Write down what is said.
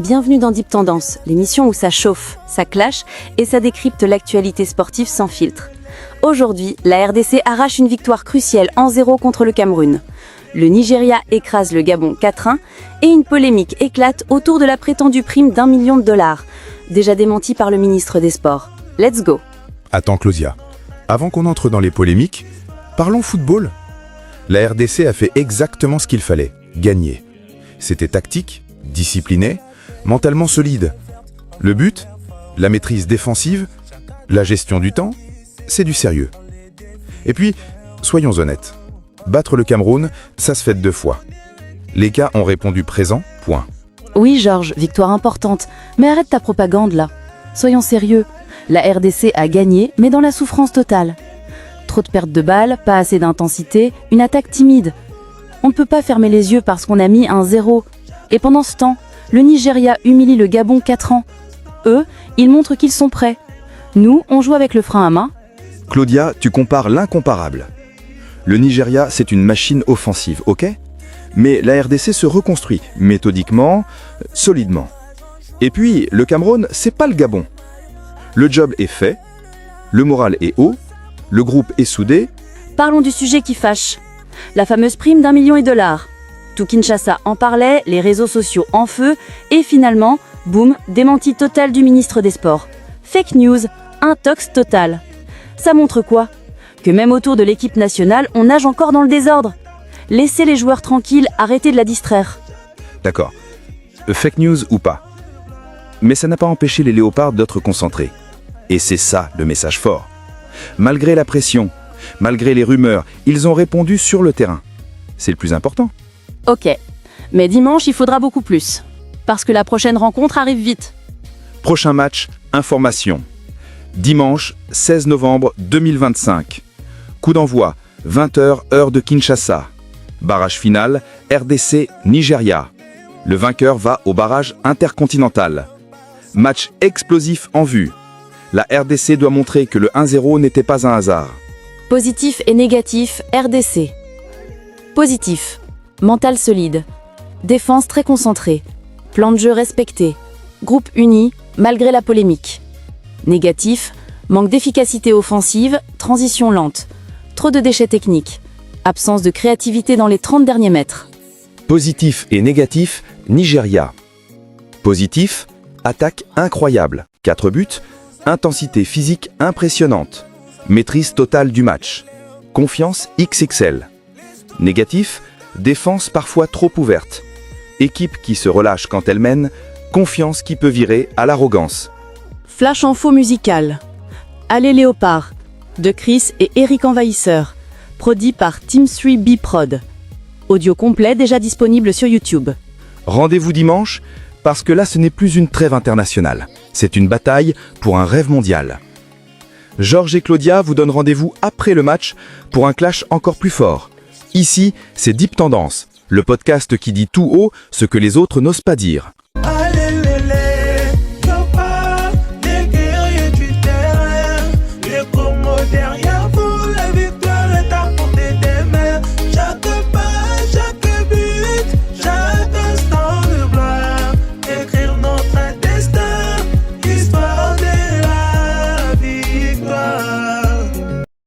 Bienvenue dans Deep Tendance, l'émission où ça chauffe, ça clash et ça décrypte l'actualité sportive sans filtre. Aujourd'hui, la RDC arrache une victoire cruciale en 0 contre le Cameroun. Le Nigeria écrase le Gabon 4-1 et une polémique éclate autour de la prétendue prime d'$1 million, déjà démentie par le ministre des Sports. Let's go! Attends Claudia, avant qu'on entre dans les polémiques, parlons football. La RDC a fait exactement ce qu'il fallait, gagner. C'était tactique, discipliné, mentalement solide. Le but, la maîtrise défensive, la gestion du temps, c'est du sérieux. Et puis, soyons honnêtes, battre le Cameroun, ça se fait 2 fois. Les gars ont répondu présent, point. Oui Georges, victoire importante, mais arrête ta propagande là. Soyons sérieux, la RDC a gagné, mais dans la souffrance totale. Trop de pertes de balles, pas assez d'intensité, une attaque timide. On ne peut pas fermer les yeux parce qu'on a mis un 0. Et pendant ce temps, le Nigeria humilie le Gabon 4 ans. Eux, ils montrent qu'ils sont prêts. Nous, on joue avec le frein à main. Claudia, tu compares l'incomparable. Le Nigeria, c'est une machine offensive, ok? Mais la RDC se reconstruit, méthodiquement, solidement. Et puis, le Cameroun, c'est pas le Gabon. Le job est fait, le moral est haut, le groupe est soudé. Parlons du sujet qui fâche. La fameuse prime d'$1 million. Tout Kinshasa en parlait, les réseaux sociaux en feu, et finalement, boum, démenti total du ministre des Sports. Fake news, intox total. Ça montre quoi? Que même autour de l'équipe nationale, on nage encore dans le désordre. Laissez les joueurs tranquilles, arrêtez de la distraire. D'accord. Fake news ou pas. Mais ça n'a pas empêché les léopards d'être concentrés. Et c'est ça le message fort. Malgré la pression, malgré les rumeurs, ils ont répondu sur le terrain. C'est le plus important. Ok, mais dimanche, il faudra beaucoup plus. Parce que la prochaine rencontre arrive vite. Prochain match, information. Dimanche 16 novembre 2025. Coup d'envoi, 20h, heure de Kinshasa. Barrage final, RDC-Nigeria. Le vainqueur va au barrage intercontinental. Match explosif en vue. La RDC doit montrer que le 1-0 n'était pas un hasard. Positif et négatif, RDC. Positif. Mental solide. Défense très concentrée. Plan de jeu respecté. Groupe uni, malgré la polémique. Négatif. Manque d'efficacité offensive, transition lente. Trop de déchets techniques. Absence de créativité dans les 30 derniers mètres. Positif et négatif, Nigeria. Positif, attaque incroyable. 4 buts, intensité physique impressionnante. Maîtrise totale du match. Confiance XXL. Négatif, défense parfois trop ouverte. Équipe qui se relâche quand elle mène, confiance qui peut virer à l'arrogance. Flash info musical. Allez Léopard, de Chris et Eric Envahisseur. Produit par Team 3B Prod. Audio complet déjà disponible sur YouTube. Rendez-vous dimanche, parce que là ce n'est plus une trêve internationale. C'est une bataille pour un rêve mondial. Georges et Claudia vous donnent rendez-vous après le match pour un clash encore plus fort. Ici, c'est Deep Tendance, le podcast qui dit tout haut ce que les autres n'osent pas dire. Alléluia.